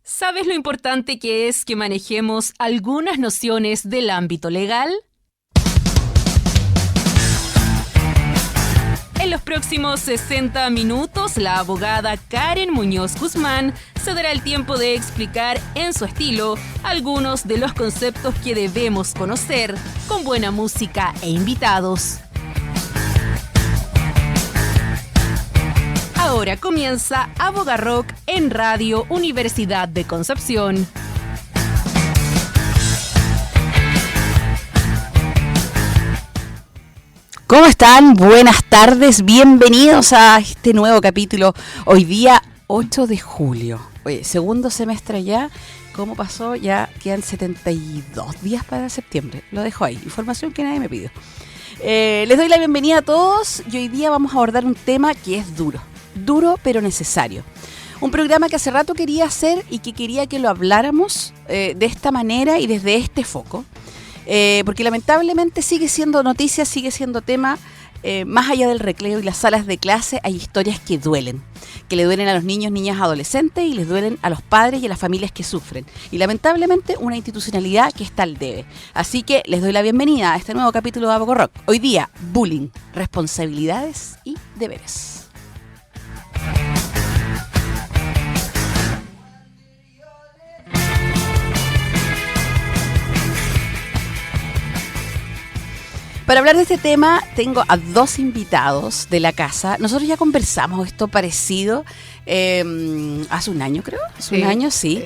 ¿Sabes lo importante que es que manejemos algunas nociones del ámbito legal? En los próximos 60 minutos, la abogada Karen Muñoz Guzmán se dará el tiempo de explicar en su estilo algunos de los conceptos que debemos conocer, con buena música e invitados. Ahora comienza Abogarrock en Radio Universidad de Concepción. ¿Cómo están? Buenas tardes, bienvenidos a este nuevo capítulo. Hoy día 8 de julio. Oye, segundo semestre ya. ¿Cómo pasó? Ya quedan 72 días para septiembre. Lo dejo ahí, información que nadie me pidió. Les doy la bienvenida a todos y hoy día vamos a abordar un tema que es duro pero necesario. Un programa que hace rato quería hacer y que quería que lo habláramos de esta manera y desde este foco. Porque lamentablemente sigue siendo noticia, sigue siendo tema, más allá del recreo y las salas de clase hay historias que le duelen a los niños, niñas, adolescentes y les duelen a los padres y a las familias que sufren. Y lamentablemente una institucionalidad que está al debe. Así que les doy la bienvenida a este nuevo capítulo de Abogarrock. Hoy día, bullying, responsabilidades y deberes. Para hablar de este tema tengo a dos invitados de la casa. Nosotros ya conversamos esto parecido hace un año, creo. Un año, sí.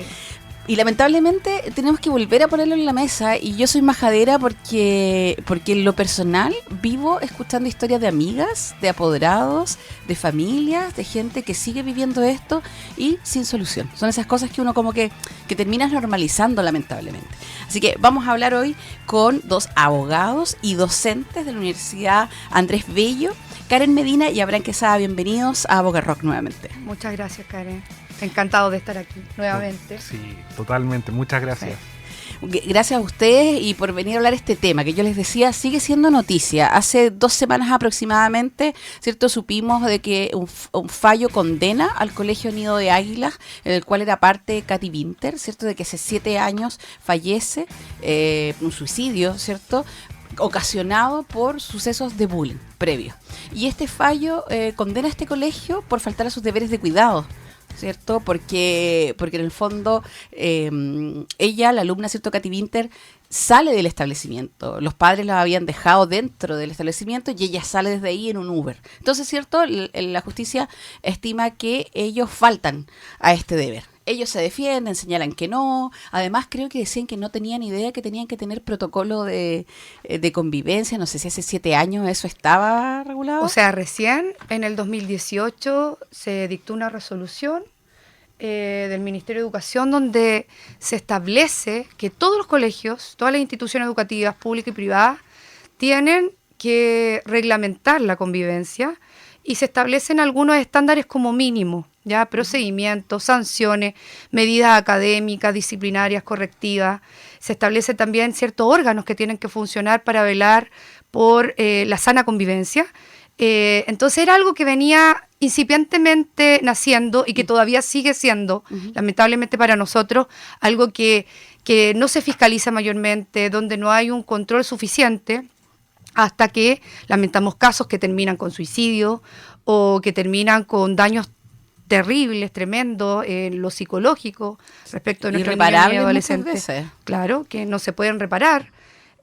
Y lamentablemente tenemos que volver a ponerlo en la mesa. Y yo soy majadera porque en lo personal vivo escuchando historias de amigas, de apoderados, de familias, de gente que sigue viviendo esto y sin solución. Son esas cosas que uno como que terminas normalizando, lamentablemente. Así que vamos a hablar hoy con dos abogados y docentes de la Universidad Andrés Bello, Karen Medina y Abraham Quesada. Bienvenidos a Abogarrock nuevamente. Muchas gracias, Karen. Encantado de estar aquí nuevamente. Sí, totalmente. Muchas gracias. Gracias a ustedes y por venir a hablar de este tema que yo les decía sigue siendo noticia. Hace 2 semanas aproximadamente, ¿cierto? Supimos de que un fallo condena al Colegio Nido de Águilas, en el cual era parte Katy Winter, ¿cierto? De que hace 7 años fallece, un suicidio, ¿cierto? Ocasionado por sucesos de bullying previos. Y este fallo condena a este colegio por faltar a sus deberes de cuidado, ¿cierto? Porque en el fondo ella, la alumna, ¿cierto? Katy Winter, sale del establecimiento. Los padres la habían dejado dentro del establecimiento y ella sale desde ahí en un Uber. Entonces, ¿cierto? La justicia estima que ellos faltan a este deber. Ellos se defienden, señalan que no. Además, creo que decían que no tenían idea que tenían que tener protocolo de convivencia. No sé si hace 7 años eso estaba regulado. O sea, recién en el 2018 se dictó una resolución del Ministerio de Educación donde se establece que todos los colegios, todas las instituciones educativas, públicas y privadas, tienen que reglamentar la convivencia y se establecen algunos estándares como mínimo, ya procedimientos, sanciones, medidas académicas, disciplinarias, correctivas. Se establecen también ciertos órganos que tienen que funcionar para velar por la sana convivencia. Entonces era algo que venía incipientemente naciendo y que todavía sigue siendo, lamentablemente para nosotros, algo que no se fiscaliza mayormente, donde no hay un control suficiente, hasta que lamentamos casos que terminan con suicidio o que terminan con daños terribles, tremendos en lo psicológico respecto de nuestros niños y adolescentes. Claro, que no se pueden reparar.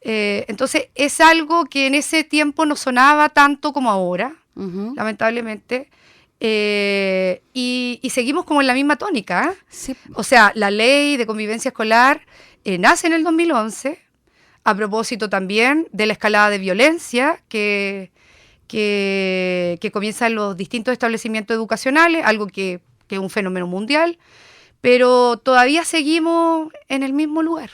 Entonces es algo que en ese tiempo no sonaba tanto como ahora, lamentablemente. Y seguimos como en la misma tónica, ¿eh? Sí. O sea, la ley de convivencia escolar nace en el 2011, a propósito también de la escalada de violencia que comienza en los distintos establecimientos educacionales, algo que es un fenómeno mundial, pero todavía seguimos en el mismo lugar.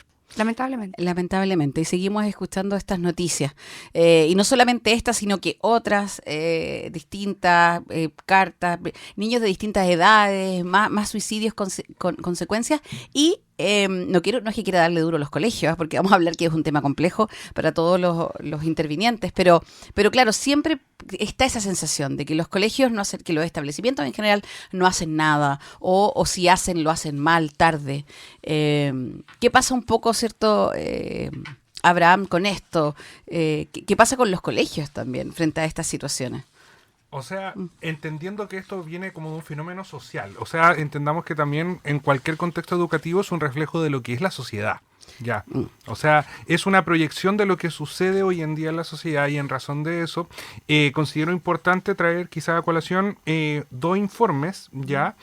Lamentablemente, y seguimos escuchando estas noticias, y no solamente estas, sino que otras distintas cartas, niños de distintas edades, más suicidios con consecuencias, y no es que quiera darle duro a los colegios, porque vamos a hablar que es un tema complejo para todos los intervinientes, pero claro, siempre está esa sensación de que los colegios no hacen, que los establecimientos en general no hacen nada, o si hacen, lo hacen mal, tarde. ¿Qué pasa un poco, cierto, Abraham, con esto? ¿Qué pasa con los colegios también frente a estas situaciones? O sea, entendiendo que esto viene como de un fenómeno social. O sea, entendamos que también en cualquier contexto educativo es un reflejo de lo que es la sociedad. Ya. O sea, es una proyección de lo que sucede hoy en día en la sociedad, y en razón de eso, considero importante traer quizá a colación 2 informes, ya.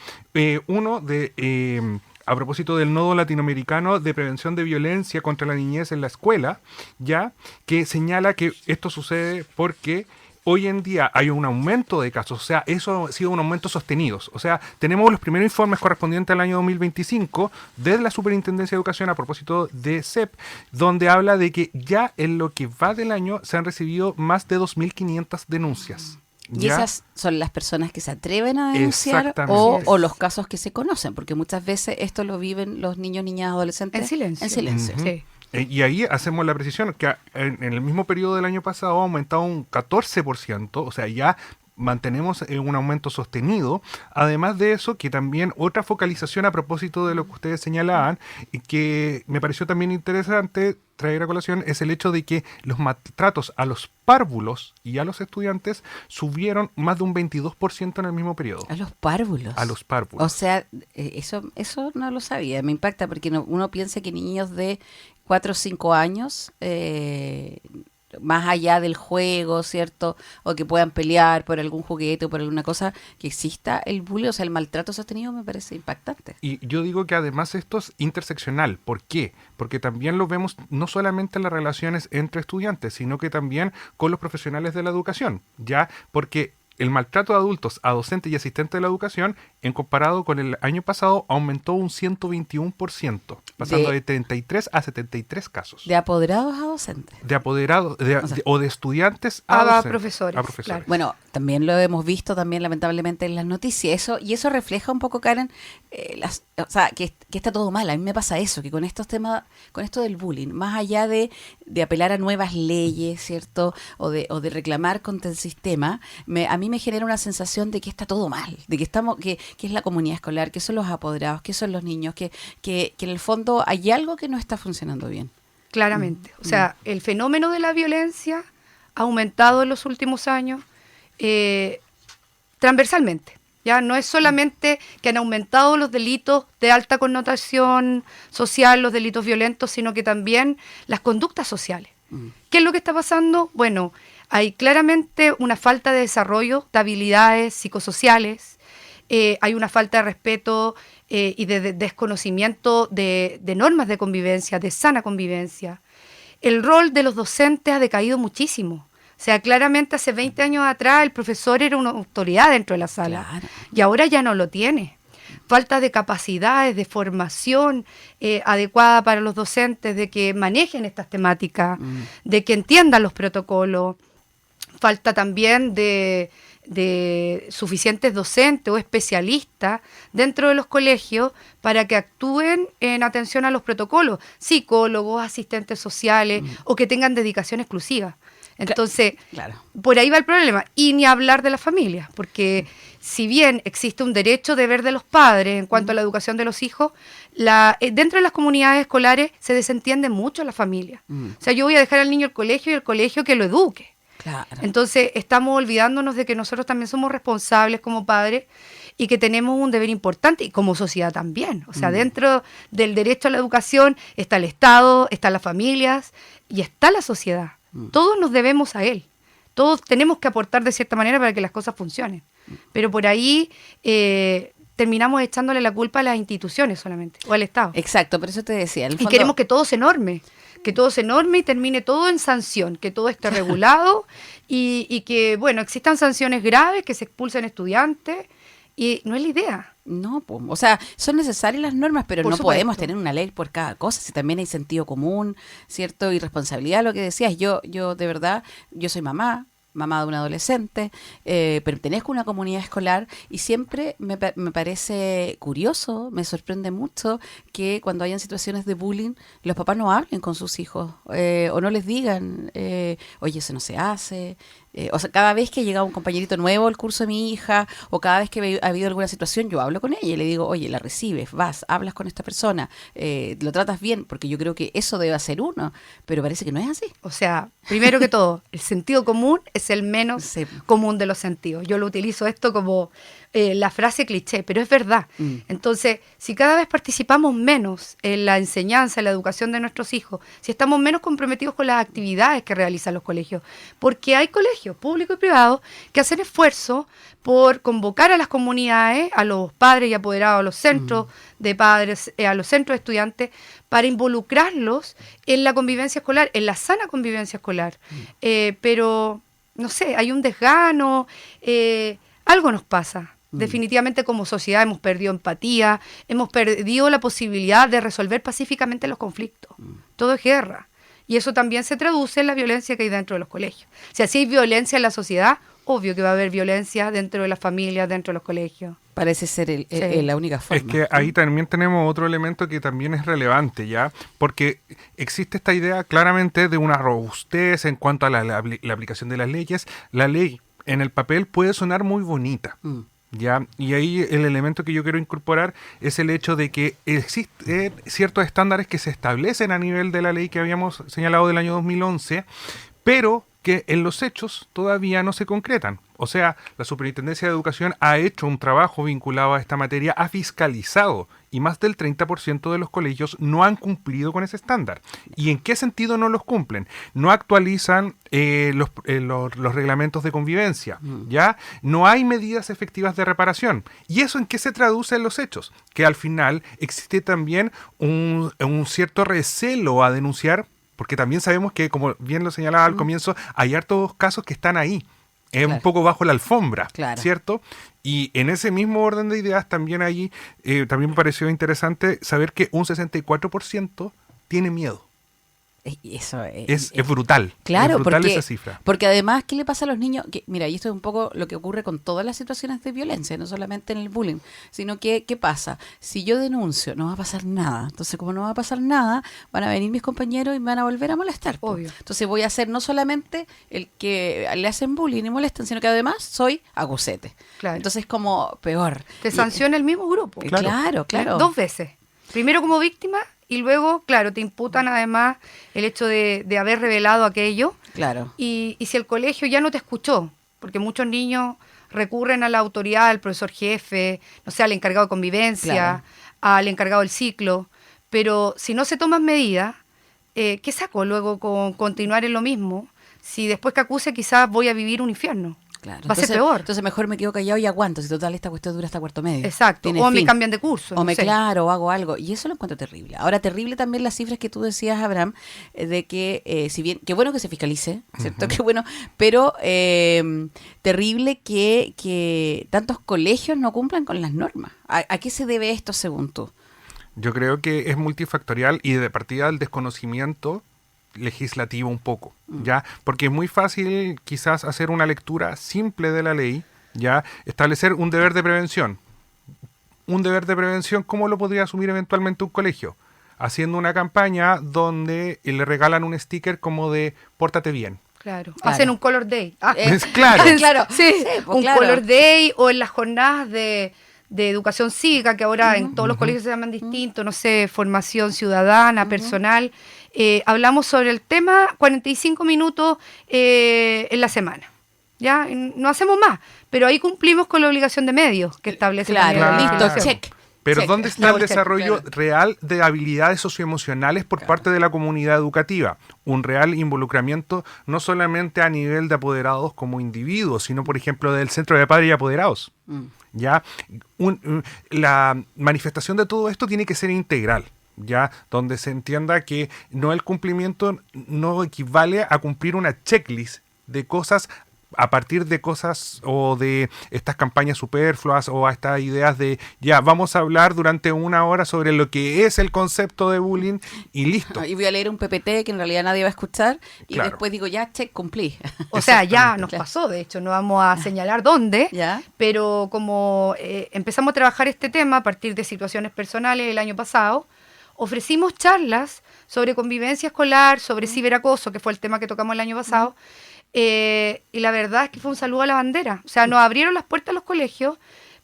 Uno de... a propósito del Nodo Latinoamericano de Prevención de Violencia contra la Niñez en la Escuela, ya, que señala que esto sucede porque hoy en día hay un aumento de casos, o sea, eso ha sido un aumento sostenido. O sea, tenemos los primeros informes correspondientes al año 2025 desde la Superintendencia de Educación a propósito de CEP, donde habla de que ya en lo que va del año se han recibido más de 2.500 denuncias. ¿Y ¿ya? esas son las personas que se atreven a denunciar o los casos que se conocen? Porque muchas veces esto lo viven los niños, niñas, adolescentes En silencio. En silencio. Ujú. Sí. Y ahí hacemos la precisión que en el mismo periodo del año pasado ha aumentado un 14%, o sea, ya mantenemos un aumento sostenido. Además de eso, que también otra focalización a propósito de lo que ustedes señalaban, y que me pareció también interesante traer a colación, es el hecho de que los maltratos a los párvulos y a los estudiantes subieron más de un 22% en el mismo periodo. A los párvulos. A los párvulos. O sea, eso no lo sabía. Me impacta porque uno piensa que niños de 4 o 5 años, más allá del juego, ¿cierto? O que puedan pelear por algún juguete o por alguna cosa, que exista el bullying, o sea, el maltrato sostenido, me parece impactante. Y yo digo que además esto es interseccional. ¿Por qué? Porque también lo vemos no solamente en las relaciones entre estudiantes, sino que también con los profesionales de la educación, ¿ya? Porque el maltrato de adultos a docentes y asistentes de la educación, en comparado con el año pasado, aumentó un 121%, pasando de 33 a 73 casos. De apoderados a docentes. De apoderados, o de estudiantes a docentes. Profesores. A profesores. Claro. Bueno, también lo hemos visto también lamentablemente en las noticias, eso refleja un poco, Karen, o sea, que está todo mal. A mí me pasa eso, que con estos temas, con esto del bullying, más allá de apelar a nuevas leyes, ¿cierto? O de reclamar contra el sistema, a mí me genera una sensación de que está todo mal, de que que es la comunidad escolar, que son los apoderados, que son los niños, que en el fondo hay algo que no está funcionando bien. Claramente. O sea, el fenómeno de la violencia ha aumentado en los últimos años transversalmente. Ya no es solamente que han aumentado los delitos de alta connotación social, los delitos violentos, sino que también las conductas sociales. ¿Qué es lo que está pasando? Bueno, hay claramente una falta de desarrollo de habilidades psicosociales, hay una falta de respeto y de desconocimiento de normas de convivencia, de sana convivencia. El rol de los docentes ha decaído muchísimo. O sea, claramente hace 20 años atrás el profesor era una autoridad dentro de la sala, Claro. Y ahora ya no lo tiene. Falta de capacidades, de formación adecuada para los docentes, de que manejen estas temáticas, de que entiendan los protocolos. Falta también de suficientes docentes o especialistas dentro de los colegios para que actúen en atención a los protocolos, psicólogos, asistentes sociales o que tengan dedicación exclusiva. Entonces, Claro. por ahí va el problema. Y ni hablar de la familia, porque si bien existe un derecho deber de los padres en cuanto a la educación de los hijos, dentro de las comunidades escolares se desentiende mucho la familia. O sea, yo voy a dejar al niño al colegio y el colegio que lo eduque. Claro. Entonces, estamos olvidándonos de que nosotros también somos responsables como padres y que tenemos un deber importante, y como sociedad también. O sea, dentro del derecho a la educación está el Estado, están las familias y está la sociedad. Todos nos debemos a él. Todos tenemos que aportar de cierta manera para que las cosas funcionen. Pero por ahí terminamos echándole la culpa a las instituciones solamente, o al Estado. Exacto, por eso te decía. En el Y fondo, queremos que todo se norme y termine todo en sanción, que todo esté regulado y que, bueno, existan sanciones graves, que se expulsen estudiantes, y no es la idea. No, o sea, son necesarias las normas, pero Por no supuesto. podemos tener una ley por cada cosa, si también hay sentido común, ¿cierto? Y responsabilidad, lo que decías. Yo de verdad, yo soy mamá, mamá de un adolescente, pertenezco a una comunidad escolar y siempre me parece curioso, me sorprende mucho que cuando hayan situaciones de bullying, los papás no hablen con sus hijos o no les digan, oye, eso no se hace. O sea, cada vez que llega un compañerito nuevo al curso de mi hija o cada vez que ha habido alguna situación, yo hablo con ella y le digo, oye, la recibes, vas, hablas con esta persona, lo tratas bien, porque yo creo que eso debe hacer uno, pero parece que no es así. O sea, primero que todo, el sentido común es el menos Sí. común de los sentidos. Yo lo utilizo esto como la frase cliché, pero es verdad. Entonces, si cada vez participamos menos en la enseñanza, en la educación de nuestros hijos, si estamos menos comprometidos con las actividades que realizan los colegios, porque hay colegios públicos y privados que hacen esfuerzo por convocar a las comunidades, a los padres y apoderados, a los centros de padres, a los centros de estudiantes, para involucrarlos en la convivencia escolar, en la sana convivencia escolar. Pero, no sé, hay un desgano, algo nos pasa. Definitivamente como sociedad hemos perdido empatía, hemos perdido la posibilidad de resolver pacíficamente los conflictos. Todo es guerra. Y eso también se traduce en la violencia que hay dentro de los colegios. Si así hay violencia en la sociedad, obvio que va a haber violencia dentro de las familias, dentro de los colegios. Parece ser la única forma. Es que ahí también tenemos otro elemento que también es relevante, ¿ya? Porque existe esta idea claramente de una robustez en cuanto a la aplicación de las leyes. La ley en el papel puede sonar muy bonita, ¿ya? Y ahí el elemento que yo quiero incorporar es el hecho de que existen ciertos estándares que se establecen a nivel de la ley que habíamos señalado del año 2011, pero que en los hechos todavía no se concretan. O sea, la Superintendencia de Educación ha hecho un trabajo vinculado a esta materia, ha fiscalizado, y más del 30% de los colegios no han cumplido con ese estándar. ¿Y en qué sentido no los cumplen? No actualizan los reglamentos de convivencia, ¿ya? No hay medidas efectivas de reparación. ¿Y eso en qué se traduce en los hechos? Que al final existe también un cierto recelo a denunciar, porque también sabemos que, como bien lo señalaba al comienzo, hay hartos casos que están ahí, un poco bajo la alfombra, ¿cierto? Y en ese mismo orden de ideas también allí, también me pareció interesante saber que un 64% tiene miedo. Eso es brutal. Claro, es brutal esa cifra. Porque además, ¿qué le pasa a los niños? Mira, y esto es un poco lo que ocurre con todas las situaciones de violencia, no solamente en el bullying, sino que, ¿qué pasa? Si yo denuncio, no va a pasar nada. Entonces, como no va a pasar nada, van a venir mis compañeros y me van a volver a molestar. Obvio. Entonces, voy a ser no solamente el que le hacen bullying y molestan, sino que además soy acusete. Claro. Entonces, como peor. Te sanciona el mismo grupo. Claro. 2 veces. Primero como víctima y luego, claro, te imputan además el hecho de haber revelado aquello. Claro. Y si el colegio ya no te escuchó, porque muchos niños recurren a la autoridad, al profesor jefe, no sé, al encargado de convivencia, al encargado del ciclo, pero si no se toman medidas, ¿qué saco luego con continuar en lo mismo? Si después que acuse quizás voy a vivir un infierno. Claro. Va a ser peor. Entonces mejor me quedo callado y aguanto. Si total esta cuestión dura hasta cuarto medio. Exacto. O me cambian de curso. O o hago algo. Y eso lo encuentro terrible. Ahora, terrible también las cifras que tú decías, Abraham, de que si bien, qué bueno que se fiscalice, ¿cierto? Qué bueno, pero terrible que tantos colegios no cumplan con las normas. ¿A qué se debe esto según tú? Yo creo que es multifactorial y de partida del desconocimiento legislativo un poco, ¿ya? Porque es muy fácil quizás hacer una lectura simple de la ley, ¿ya? Establecer un deber de prevención. Un deber de prevención, ¿cómo lo podría asumir eventualmente un colegio? Haciendo una campaña donde le regalan un sticker como de pórtate bien. Claro. Hacen un Color Day. Claro. Claro. Sí, pues, un Color Day o en las jornadas de educación cívica, que ahora en todos los colegios se llaman distinto, no sé, formación ciudadana, personal. Hablamos sobre el tema 45 minutos en la semana. ¿Ya? No hacemos más, pero ahí cumplimos con la obligación de medios que establece la ley. Listo, check. Pero check. ¿dónde está el desarrollo real de habilidades socioemocionales por parte de la comunidad educativa? Un real involucramiento no solamente a nivel de apoderados como individuos, sino, por ejemplo, del centro de padres y apoderados. ¿Ya? La manifestación de todo esto tiene que ser integral, ¿ya? Donde se entienda que no el cumplimiento no equivale a cumplir una checklist de cosas a partir de cosas o de estas campañas superfluas o a estas ideas de ya vamos a hablar durante una hora sobre lo que es el concepto de bullying y listo. Y voy a leer un PPT que en realidad nadie va a escuchar y Claro. después digo, ya, check, cumplí. O sea, ya Exactamente. nos pasó, de hecho, no vamos a señalar dónde, ¿Ya? pero como empezamos a trabajar este tema a partir de situaciones personales el año pasado, ofrecimos charlas sobre convivencia escolar, sobre ciberacoso, que fue el tema que tocamos el año pasado, y la verdad es que fue un saludo a la bandera. O sea, nos abrieron las puertas a los colegios,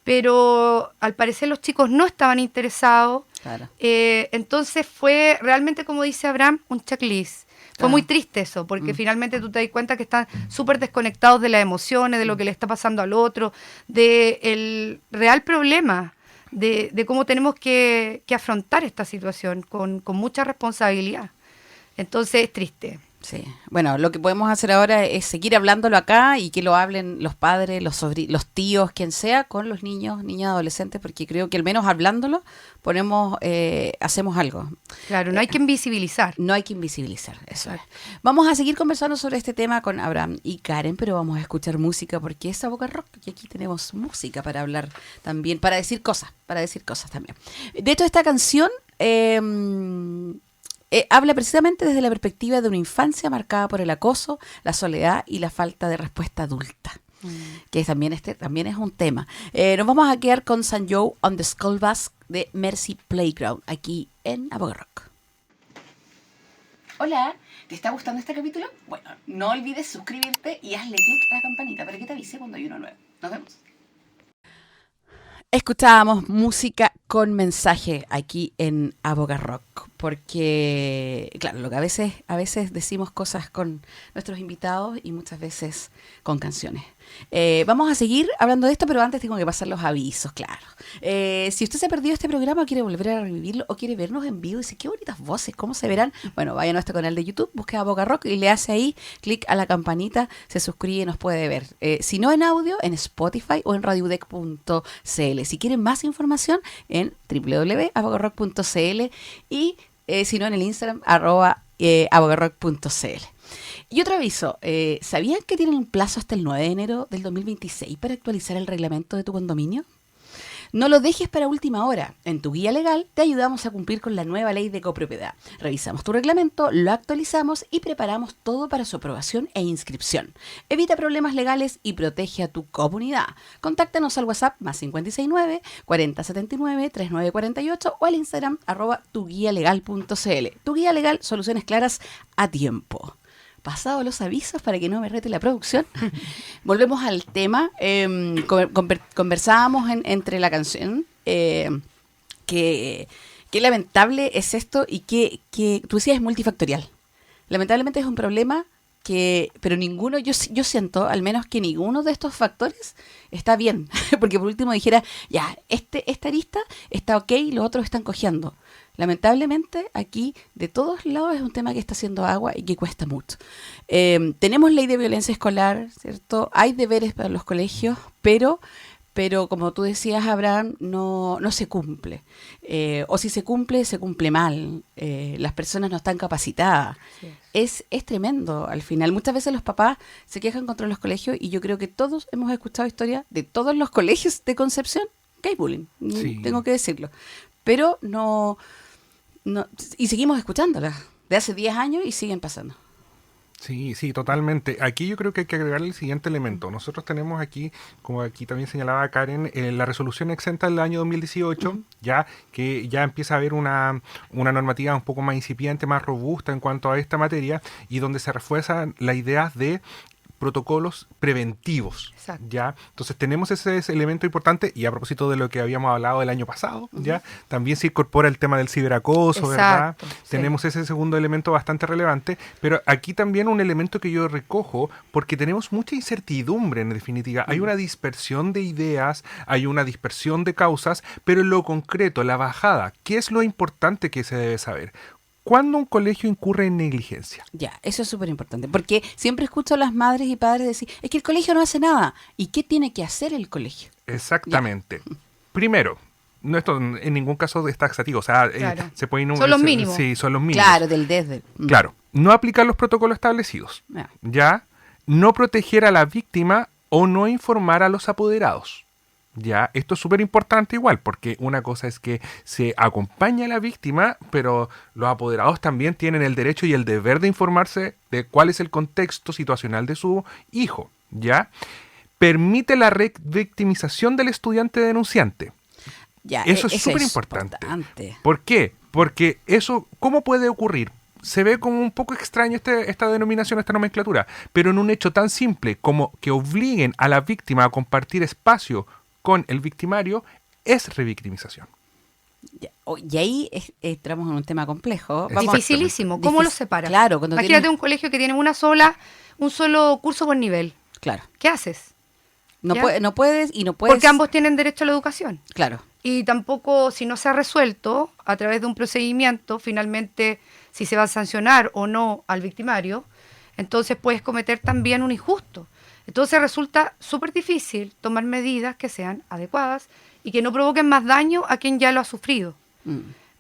pero al parecer los chicos no estaban interesados. Claro. Entonces fue realmente, como dice Abraham, un checklist. Fue Claro. muy triste eso, porque finalmente tú te das cuenta que están súper desconectados de las emociones, de lo que le está pasando al otro, del real problema, de cómo tenemos que afrontar esta situación con mucha responsabilidad. Entonces es triste. Sí. Bueno, lo que podemos hacer ahora es seguir hablándolo acá y que lo hablen los padres, los tíos, quien sea, con los niños, niñas, adolescentes, porque creo que al menos hablándolo hacemos algo. Claro, no hay que invisibilizar. No hay que invisibilizar, eso es. Vamos a seguir conversando sobre este tema con Abraham y Karen, pero vamos a escuchar música porque es Aboga Rock y aquí tenemos música para hablar también, para decir cosas también. De hecho, esta canción habla precisamente desde la perspectiva de una infancia marcada por el acoso, la soledad y la falta de respuesta adulta. Que también es un tema. Nos vamos a quedar con San Joe on the School Bus de Mercy Playground, aquí en Aboga Rock. Hola, ¿te está gustando este capítulo? Bueno, no olvides suscribirte y hazle clic a la campanita para que te avise cuando hay uno nuevo. Nos vemos. Escuchábamos música con mensaje aquí en Aboga Rock, porque, claro, lo que a veces decimos cosas con nuestros invitados y muchas veces con canciones. Vamos a seguir hablando de esto, pero antes tengo que pasar los avisos, claro. Si usted se ha perdido este programa, quiere volver a revivirlo o quiere vernos en vivo y dice, qué bonitas voces, ¿cómo se verán? Bueno, vaya a nuestro canal de YouTube, busque Aboga Rock y le hace ahí clic a la campanita, se suscribe y nos puede ver. Si no en audio, en Spotify o en radiodec.cl. Si quieren más información, en www.abogarock.cl y si no en el Instagram, @abogarock.cl. Y otro aviso, ¿sabían que tienen un plazo hasta el 9 de enero del 2026 para actualizar el reglamento de tu condominio? No lo dejes para última hora. En tu guía legal te ayudamos a cumplir con la nueva ley de copropiedad. Revisamos tu reglamento, lo actualizamos y preparamos todo para su aprobación e inscripción. Evita problemas legales y protege a tu comunidad. Contáctanos al WhatsApp +569 4079 3948 o al Instagram @tuguialegal.cl. Tu guía legal, soluciones claras a tiempo. Pasado los avisos para que no me rete la producción, volvemos al tema. Conversábamos entre la canción que lamentable es esto y que tú decías es multifactorial. Lamentablemente es un problema pero ninguno, yo siento al menos que ninguno de estos factores está bien, porque por último dijera, ya, esta arista está ok, los otros están cojeando. Lamentablemente aquí de todos lados es un tema que está haciendo agua y que cuesta mucho. Tenemos ley de violencia escolar, ¿cierto? Hay deberes para los colegios, pero como tú decías, Abraham, no se cumple. O si se cumple mal. Las personas no están capacitadas. Es tremendo al final. Muchas veces los papás se quejan contra los colegios y yo creo que todos hemos escuchado historias de todos los colegios de Concepción que hay bullying. Sí. Tengo que decirlo. Pero no, y seguimos escuchándolas de hace 10 años y siguen pasando. Sí, totalmente. Aquí yo creo que hay que agregar el siguiente elemento. Nosotros tenemos aquí, como aquí también señalaba Karen, la resolución exenta del año 2018, ya que ya empieza a haber una normativa un poco más incipiente, más robusta en cuanto a esta materia y donde se refuerza la idea de protocolos preventivos. Exacto. ¿Ya? Entonces tenemos ese elemento importante y a propósito de lo que habíamos hablado el año pasado, ¿ya? También se incorpora el tema del ciberacoso, ¿verdad? Exacto, sí. Tenemos ese segundo elemento bastante relevante, pero aquí también un elemento que yo recojo porque tenemos mucha incertidumbre en definitiva. Hay una dispersión de ideas, hay una dispersión de causas, pero en lo concreto, la bajada, ¿qué es lo importante que se debe saber? ¿Cuándo un colegio incurre en negligencia? Ya, eso es súper importante, porque siempre escucho a las madres y padres decir, es que el colegio no hace nada. ¿Y qué tiene que hacer el colegio? Exactamente. Primero, no esto en ningún caso es taxativo, o sea, Claro. se puede Son los mínimos. Sí, son los mínimos. Claro, del desde. Claro, no aplicar los protocolos establecidos. Ya. Ya, no proteger a la víctima o no informar a los apoderados. Ya, esto es súper importante igual, porque una cosa es que se acompaña a la víctima, pero los apoderados también tienen el derecho y el deber de informarse de cuál es el contexto situacional de su hijo. ¿Ya? Permite la revictimización del estudiante denunciante. Ya, eso es súper importante. importante. ¿Por qué? Porque eso, ¿cómo puede ocurrir? Se ve como un poco extraño esta denominación, esta nomenclatura, pero en un hecho tan simple como que obliguen a la víctima a compartir espacio con el victimario, es revictimización. Ya, y ahí entramos en un tema complejo. Dificilísimo. ¿Cómo los separas? Claro, imagínate un colegio que tiene un solo curso por nivel. Claro. ¿Qué haces? No puedes. Porque ambos tienen derecho a la educación. Claro. Y tampoco, si no se ha resuelto a través de un procedimiento, finalmente, si se va a sancionar o no al victimario, entonces puedes cometer también un injusto. Entonces resulta súper difícil tomar medidas que sean adecuadas y que no provoquen más daño a quien ya lo ha sufrido.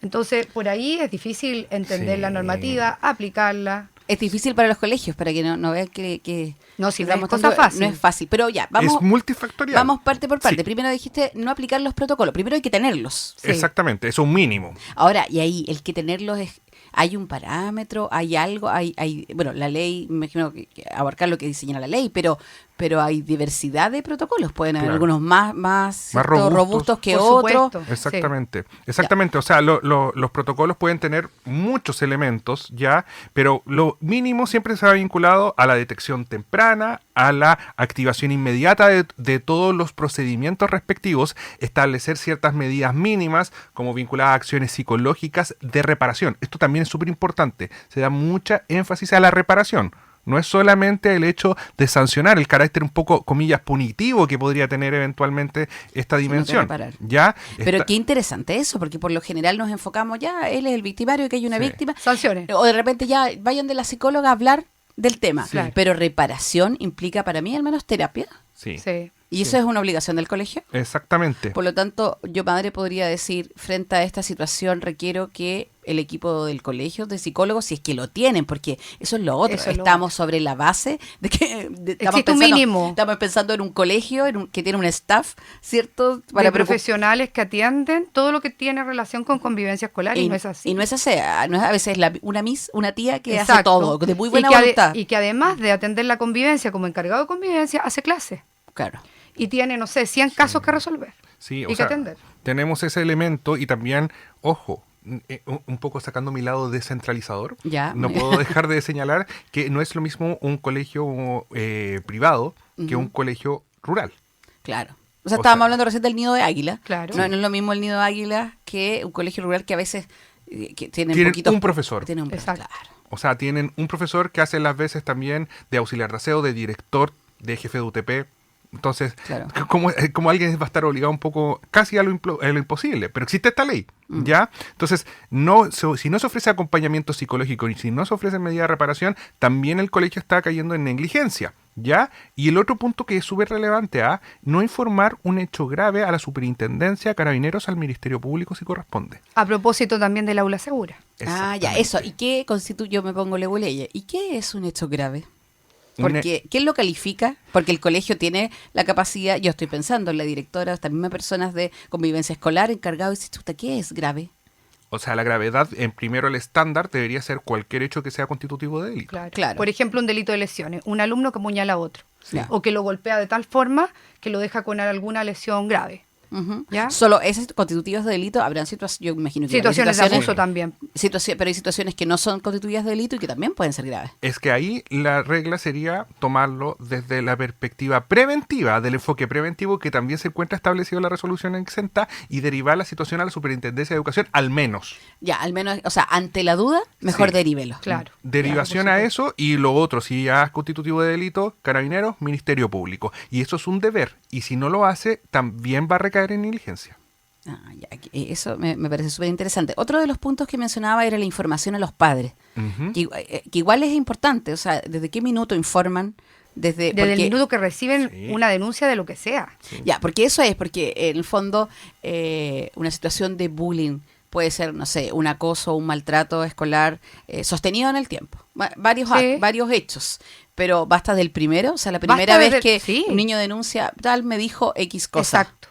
Entonces, por ahí es difícil entender la normativa, aplicarla. Es difícil para los colegios, para que no vean que no, si no es cosa fácil. No es fácil, pero ya, vamos. Es multifactorial. Vamos parte por parte. Sí. Primero dijiste no aplicar los protocolos. Primero hay que tenerlos. Sí. Exactamente, es un mínimo. Ahora, y ahí el que tenerlos hay un parámetro, hay algo, bueno, la ley, me imagino que abarcar lo que diseña la ley, pero hay diversidad de protocolos, pueden haber algunos más robustos que otros. Exactamente, sí. Exactamente, o sea, los protocolos pueden tener muchos elementos ya, pero lo mínimo siempre se ha vinculado a la detección temprana, a la activación inmediata de todos los procedimientos respectivos, establecer ciertas medidas mínimas como vinculadas a acciones psicológicas de reparación. Esto también es súper importante, se da mucha énfasis a la reparación. No es solamente el hecho de sancionar, el carácter un poco, comillas, punitivo que podría tener eventualmente esta dimensión. ¿Ya? Pero qué interesante eso, porque por lo general nos enfocamos ya, él es el victimario, que hay una víctima. Sanciones. O de repente ya vayan de la psicóloga a hablar del tema. Sí. Pero reparación implica para mí al menos terapia. Sí. ¿Y eso es una obligación del colegio? Exactamente. Por lo tanto, yo, madre, podría decir, frente a esta situación, requiero que el equipo del colegio de psicólogos, si es que lo tienen, porque eso es lo otro. Estamos sobre la base de que existe un mínimo. Estamos pensando en un colegio que tiene un staff, ¿cierto? Para profesionales que atienden todo lo que tiene relación con convivencia escolar y no es así. Y no es así. No es a veces una tía que hace todo, de muy buena voluntad. Y que además de atender la convivencia como encargado de convivencia, hace clase. Claro. Y tiene, no sé, 100 casos que resolver y que atender. Tenemos ese elemento y también, ojo, un poco sacando mi lado descentralizador, no puedo dejar de señalar que no es lo mismo un colegio privado que un colegio rural. Claro. O sea, estábamos hablando recién del nido de águila. Claro. No es lo mismo el nido de águila que un colegio rural que a veces tienen un profesor. Claro. O sea, tienen un profesor que hace las veces también de auxiliar de aseo, de director, de jefe de UTP. Entonces, claro, como alguien va a estar obligado un poco casi a lo imposible, pero existe esta ley, ¿ya? Entonces, si no se ofrece acompañamiento psicológico y si no se ofrece medida de reparación, también el colegio está cayendo en negligencia, ¿ya? Y el otro punto que es súper relevante, no informar un hecho grave a la superintendencia, carabineros, al Ministerio Público si corresponde. A propósito también del aula segura. Ya, eso. ¿Y qué constituye? Yo me pongo leguleye. ¿Y qué es un hecho grave? Porque, ¿quién lo califica? Porque el colegio tiene la capacidad, yo estoy pensando en la directora, estas mismas personas de convivencia escolar, encargado de decir, ¿qué es grave? O sea, la gravedad, primero el estándar debería ser cualquier hecho que sea constitutivo de delito. Claro. Por ejemplo, un delito de lesiones, un alumno que apuñala a otro, o que lo golpea de tal forma que lo deja con alguna lesión grave. ¿Ya? Solo esos constitutivos de delito habrán situaciones, yo imagino que situaciones de abuso también. Pero hay situaciones que no son constituidas de delito y que también pueden ser graves. Es que ahí la regla sería tomarlo desde la perspectiva preventiva, del enfoque preventivo que también se encuentra establecido en la resolución exenta y derivar la situación a la Superintendencia de Educación, al menos. Ya, al menos, o sea, ante la duda, mejor derívelo. Claro. Derivación a eso y lo otro, si ya es constitutivo de delito, carabineros, Ministerio Público. Y eso es un deber. Y si no lo hace, también va a recaer en negligencia. Eso me parece súper interesante. Otro de los puntos que mencionaba era la información a los padres, que igual es importante, o sea, ¿desde qué minuto informan? Desde el minuto que reciben una denuncia de lo que sea. Ya, porque eso es, porque en el fondo una situación de bullying, puede ser, no sé, un acoso, un maltrato escolar sostenido en el tiempo. Varios, varios hechos. Pero basta del primero, o sea, la primera vez que un niño denuncia, tal, me dijo X cosa. Exacto.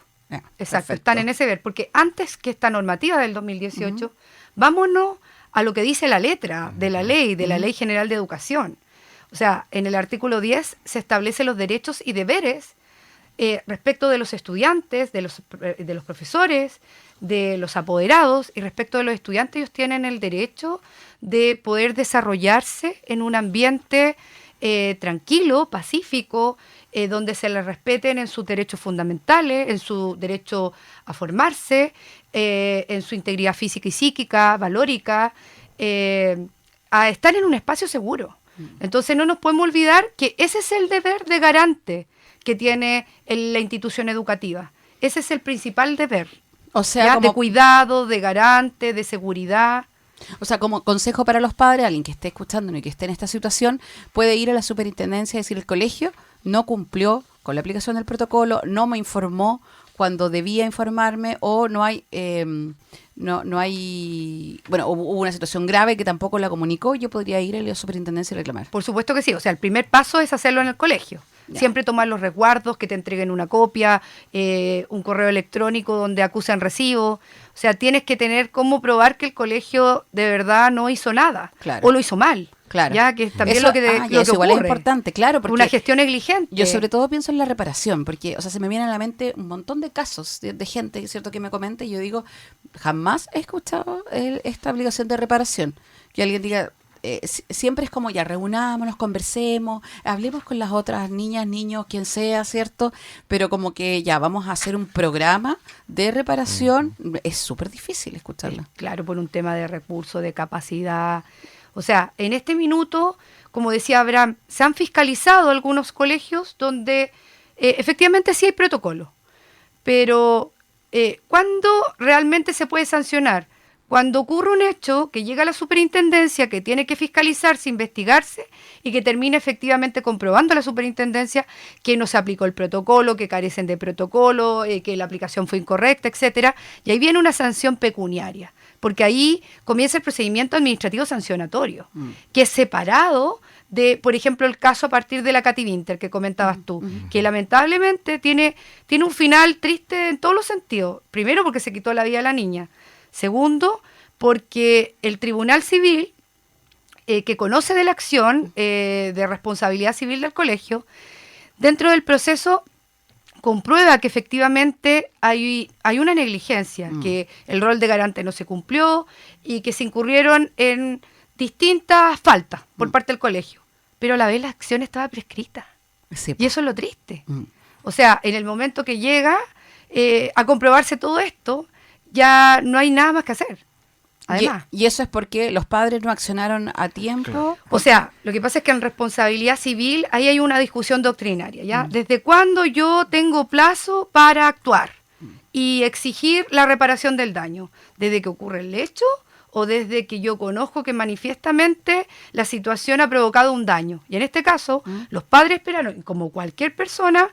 Exacto, están en ese ver, porque antes que esta normativa del 2018, vámonos a lo que dice la letra de la ley, de la Ley General de Educación. O sea, en el artículo 10 se establecen los derechos y deberes respecto de los estudiantes, de los profesores, de los apoderados, y respecto de los estudiantes, ellos tienen el derecho de poder desarrollarse en un ambiente tranquilo, pacífico, donde se les respeten en sus derechos fundamentales, en su derecho a formarse, en su integridad física y psíquica, valórica, a estar en un espacio seguro. Entonces no nos podemos olvidar que ese es el deber de garante que tiene la institución educativa. Ese es el principal deber. O sea, de cuidado, de garante, de seguridad. O sea, como consejo para los padres, alguien que esté escuchándonos y que esté en esta situación, puede ir a la superintendencia y decir: el colegio no cumplió con la aplicación del protocolo, no me informó cuando debía informarme, o no hay, bueno, hubo una situación grave que tampoco la comunicó, yo podría ir a la superintendencia y reclamar. Por supuesto que sí, o sea, el primer paso es hacerlo en el colegio. Ya. Siempre tomar los resguardos, que te entreguen una copia, un correo electrónico donde acusan recibo. O sea, tienes que tener cómo probar que el colegio de verdad no hizo nada, o lo hizo mal. Claro. Ya, que también eso, lo que eso igual es importante, claro, porque una gestión negligente. Yo sobre todo pienso en la reparación, porque, o sea, se me viene a la mente un montón de casos de gente, ¿cierto?, que me comenta, y yo digo, jamás he escuchado esta obligación de reparación. Que alguien diga, siempre es como, ya, reunámonos, conversemos, hablemos con las otras niñas, niños, quien sea, ¿cierto? Pero como que ya vamos a hacer un programa de reparación, es súper difícil escucharlo. Claro, por un tema de recursos, de capacidad. O sea, en este minuto, como decía Abraham, se han fiscalizado algunos colegios donde efectivamente sí hay protocolo. Pero ¿cuándo realmente se puede sancionar? Cuando ocurre un hecho que llega a la superintendencia, que tiene que fiscalizarse, investigarse, y que termina efectivamente comprobando a la superintendencia que no se aplicó el protocolo, que carecen de protocolo, que la aplicación fue incorrecta, etcétera. Y ahí viene una sanción pecuniaria, porque ahí comienza el procedimiento administrativo sancionatorio, que es separado de, por ejemplo, el caso a partir de la Katy Winter que comentabas tú, que lamentablemente tiene un final triste en todos los sentidos. Primero, porque se quitó la vida de la niña. Segundo, porque el Tribunal Civil, que conoce de la acción de responsabilidad civil del colegio, dentro del proceso comprueba que efectivamente hay una negligencia, que el rol de garante no se cumplió y que se incurrieron en distintas faltas por parte del colegio. Pero a la vez la acción estaba prescrita. Sí. Y eso es lo triste. O sea, en el momento que llega a comprobarse todo esto, ya no hay nada más que hacer. Además. Y eso es porque los padres no accionaron a tiempo. Claro. O sea, lo que pasa es que en responsabilidad civil ahí hay una discusión doctrinaria, ¿ya? ¿Desde cuándo yo tengo plazo para actuar y exigir la reparación del daño? ¿Desde que ocurre el hecho o desde que yo conozco que manifiestamente la situación ha provocado un daño? Y en este caso, los padres esperaron, como cualquier persona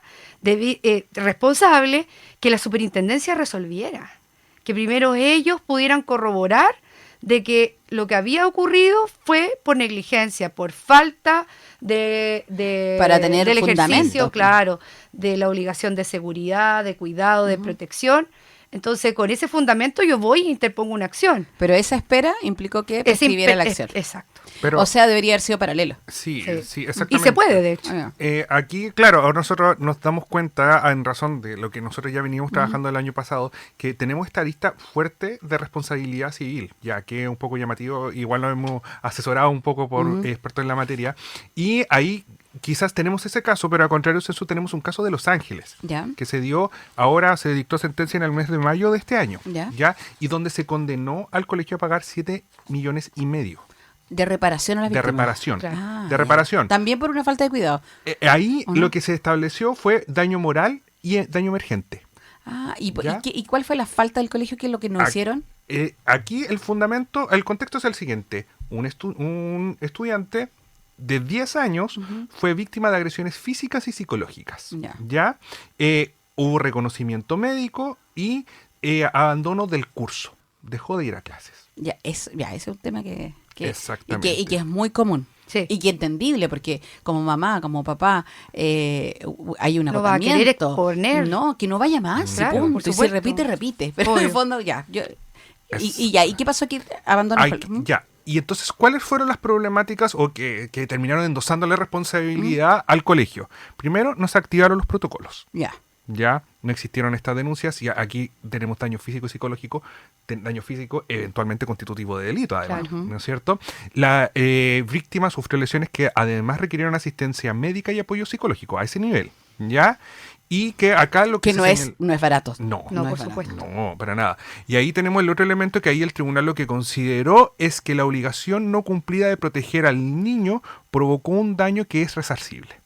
responsable, que la superintendencia resolviera, que primero ellos pudieran corroborar de que lo que había ocurrido fue por negligencia, por falta para tener del fundamento, ejercicio, claro, de la obligación de seguridad, de cuidado, de protección. Entonces, con ese fundamento yo voy e interpongo una acción. Pero esa espera implicó que prescribiera la acción. Exacto. Pero, o sea, debería haber sido paralelo. Sí, exactamente. Y se puede, de hecho. Aquí, claro, nosotros nos damos cuenta, en razón de lo que nosotros ya venimos trabajando el año pasado, que tenemos esta lista fuerte de responsabilidad civil, ya que es un poco llamativo, igual lo hemos asesorado un poco por expertos en la materia, y ahí quizás tenemos ese caso, pero al contrario de eso tenemos un caso de Los Ángeles, que se dio, ahora se dictó sentencia en el mes de mayo de este año, y donde se condenó al colegio a pagar 7,5 millones. De reparación a las víctimas. De reparación. Claro. De reparación. También por una falta de cuidado. Ahí lo que se estableció fue daño moral y daño emergente. ¿Y cuál fue la falta del colegio? ¿Qué es lo que no hicieron? Aquí el fundamento, el contexto es el siguiente. Un estudiante de 10 años fue víctima de agresiones físicas y psicológicas. Hubo reconocimiento médico y abandono del curso. dejó de ir a clases. Ese es un tema que Exactamente. y que es muy común. Sí. Y que entendible, porque como mamá, como papá, hay un Lo va a querer agotamiento. exponer. No, que no vaya más, Claro, punto. por Y si supuesto. repite. Pero en Obvio. el fondo, ya. Es- ¿Y qué pasó aquí? Abandonó el colegio. Ya. Y entonces, ¿cuáles fueron las problemáticas o que terminaron endosándole responsabilidad al colegio? Primero, no se activaron los protocolos. Ya. Ya no existieron estas denuncias y aquí tenemos daño físico y psicológico, daño físico eventualmente constitutivo de delito, además, Claro. ¿no es cierto? La víctima sufrió lesiones que además requirieron asistencia médica y apoyo psicológico a ese nivel, ¿ya? Y que acá lo que Que no es barato. No, No, por es barato. supuesto. no, para nada. Y ahí tenemos el otro elemento que ahí el tribunal lo que consideró es que la obligación no cumplida de proteger al niño provocó un daño que es resarcible.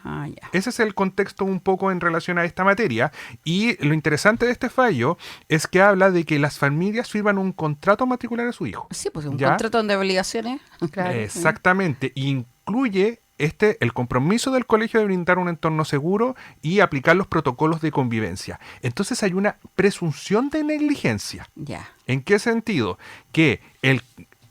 Ah, ya. Ese es el contexto un poco en relación a esta materia y lo interesante de este fallo es que habla de que las familias firman un contrato matricular a su hijo. Sí, pues un ¿Ya? contrato de obligaciones. Claro. Exactamente. Incluye el compromiso del colegio de brindar un entorno seguro y aplicar los protocolos de convivencia. Entonces hay una presunción de negligencia. Ya. ¿En qué sentido? Que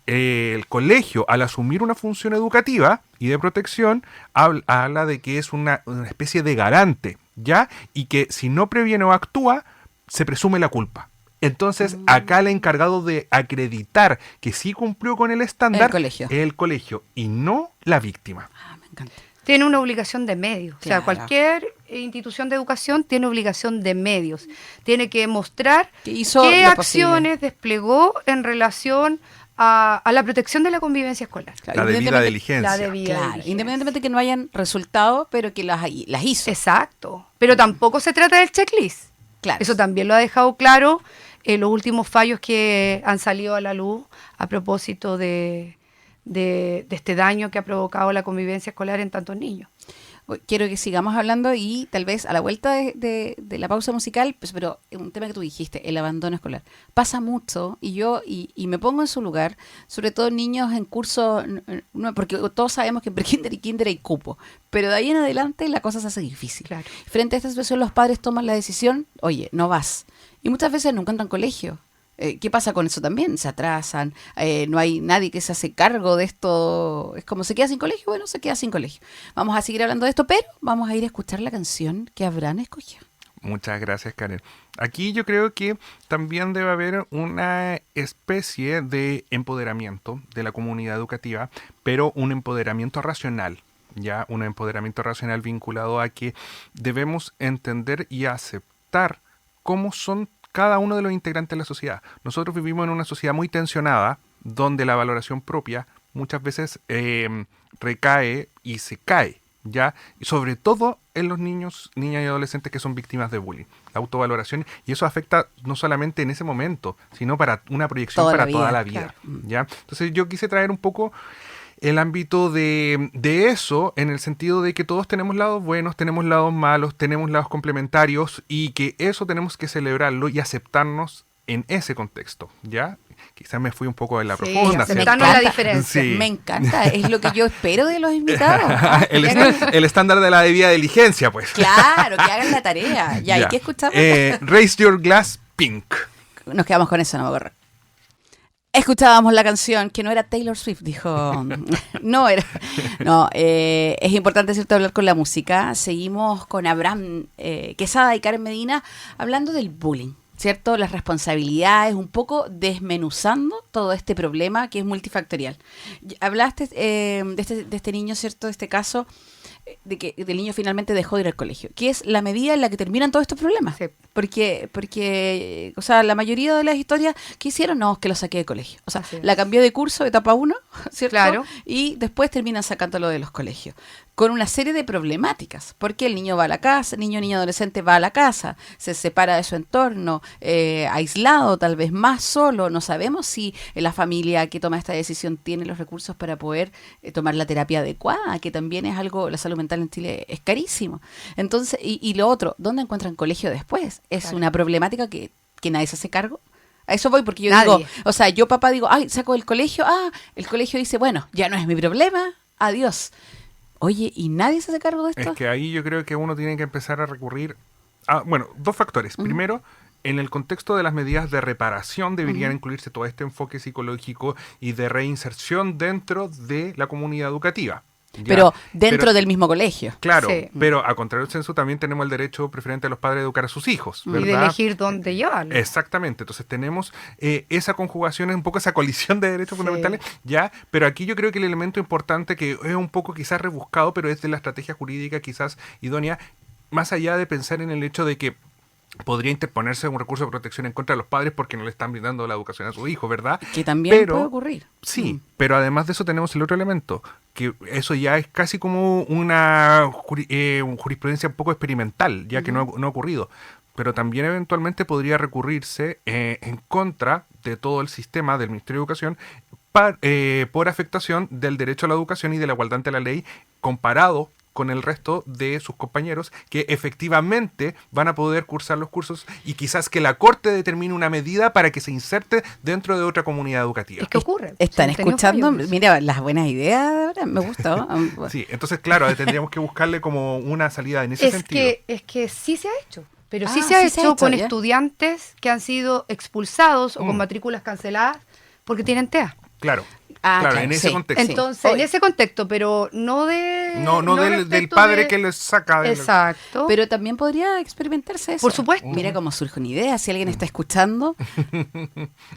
el colegio, al asumir una función educativa y de protección, habla de que es una especie de garante, ¿ya? Y que si no previene o actúa, se presume la culpa. Entonces, acá el encargado de acreditar que sí cumplió con el estándar colegio. es el colegio y no la víctima. Ah, me encanta. Tiene una obligación de medios. Claro. O sea, cualquier institución de educación tiene obligación de medios. Tiene que mostrar Que hizo qué lo acciones desplegó en relación a la protección de la convivencia escolar. Claro, La debida independientemente- diligencia. La debida Claro, diligencia. independientemente que no hayan resultado, pero que las hizo. Exacto. Pero tampoco se trata del checklist. Claro. Eso también lo ha dejado claro los últimos fallos que han salido a la luz a propósito de este daño que ha provocado la convivencia escolar en tantos niños. Quiero que sigamos hablando y tal vez a la vuelta de la pausa musical, pues, pero un tema que tú dijiste, el abandono escolar. Pasa mucho y me pongo en su lugar, sobre todo niños en curso, no, porque todos sabemos que en prekinder y kinder hay cupo, pero de ahí en adelante la cosa se hace difícil. Claro. Frente a esta situación los padres toman la decisión, oye, no vas. Y muchas veces no encuentran colegio. ¿Qué pasa con eso también? Se atrasan, no hay nadie que se hace cargo de esto. Es como se queda sin colegio, bueno, se queda sin colegio. Vamos a seguir hablando de esto, pero vamos a ir a escuchar la canción que Abraham escogió. Muchas gracias, Karen. Aquí yo creo que también debe haber una especie de empoderamiento de la comunidad educativa, pero un empoderamiento racional, ya un empoderamiento racional vinculado a que debemos entender y aceptar cómo son cada uno de los integrantes de la sociedad. Nosotros vivimos en una sociedad muy tensionada, donde la valoración propia muchas veces recae y se cae, ¿ya? Y sobre todo en los niños, niñas y adolescentes que son víctimas de bullying. La autovaloración, y eso afecta no solamente en ese momento, sino para una proyección para toda la vida, claro. ¿ya? Entonces yo quise traer un poco el ámbito de eso, en el sentido de que todos tenemos lados buenos, tenemos lados malos, tenemos lados complementarios, y que eso tenemos que celebrarlo y aceptarnos en ese contexto, ¿ya? Quizás me fui un poco de la Sí, profunda. aceptarnos la diferencia. Sí. Me encanta, es lo que yo espero de los invitados. el estándar de la debida diligencia, pues. Claro, que hagan la tarea. Ya, ¿y qué escuchamos? Raise Your Glass Pink. Nos quedamos con eso, no me acuerdo. Escuchábamos la canción, que no era Taylor Swift, dijo. No, era. No, es importante, ¿cierto?, hablar con la música. Seguimos con Abraham Quesada y Karen Medina hablando del bullying, ¿cierto? Las responsabilidades, un poco desmenuzando todo este problema que es multifactorial. Hablaste de este niño, ¿cierto?, de este caso, de que el niño finalmente dejó de ir al colegio, que es la medida en la que terminan todos estos problemas. Sí. Porque, o sea, la mayoría de las historias que hicieron, no, es que lo saqué de colegio. O sea, Así es. la cambió de curso, etapa 1, ¿cierto? Claro. Y después terminan sacándolo de los colegios. Con una serie de problemáticas, porque el niño va a la casa, niño adolescente va a la casa, se separa de su entorno, aislado, tal vez más solo. No sabemos si la familia que toma esta decisión tiene los recursos para poder tomar la terapia adecuada, que también es algo, la salud mental en Chile es carísimo. Entonces, y lo otro, ¿dónde encuentran colegio después? Es Claro. una problemática que nadie se hace cargo. A eso voy, porque yo Nadie. digo, o sea, yo papá digo, ay, saco del colegio, el colegio dice, bueno, ya no es mi problema, adiós. Oye, ¿y nadie se hace cargo de esto? Es que ahí yo creo que uno tiene que empezar a recurrir a, bueno, dos factores. Primero, en el contexto de las medidas de reparación deberían incluirse todo este enfoque psicológico y de reinserción dentro de la comunidad educativa. ¿Ya? Pero dentro del mismo colegio. Claro, Sí. pero a contrario del censo también tenemos el derecho preferente de los padres de educar a sus hijos, ¿verdad? Y de elegir dónde llevarlo. Exactamente, entonces tenemos esa conjugación, un poco esa colisión de derechos fundamentales, ya, pero aquí yo creo que el elemento importante que es un poco quizás rebuscado, pero es de la estrategia jurídica quizás idónea, más allá de pensar en el hecho de que podría interponerse un recurso de protección en contra de los padres porque no le están brindando la educación a su hijo, ¿verdad? Que también Pero, puede ocurrir. Sí, pero además de eso tenemos el otro elemento, que eso ya es casi como una jurisprudencia un poco experimental, ya que no ha ocurrido. Pero también eventualmente podría recurrirse en contra de todo el sistema del Ministerio de Educación por afectación del derecho a la educación y de la igualdad ante la ley comparado con el resto de sus compañeros que efectivamente van a poder cursar los cursos y quizás que la Corte determine una medida para que se inserte dentro de otra comunidad educativa. Es que ocurre. Están Hemos tenido escuchando, fallos. mira, las buenas ideas, me gustó. Sí, entonces claro, tendríamos que buscarle como una salida en ese sentido. Es que sí se ha hecho. Pero sí Ah, se ha sí hecho se ha hecho, con ya. estudiantes que han sido expulsados o con matrículas canceladas porque tienen TEA. Claro, Ah, claro, claro, en ese sí. contexto. Entonces, en ese contexto, pero no de... No del respecto padre de- que les saca de Exacto. Pero también podría experimentarse eso. Por supuesto. Mira cómo surge una idea, si alguien está escuchando,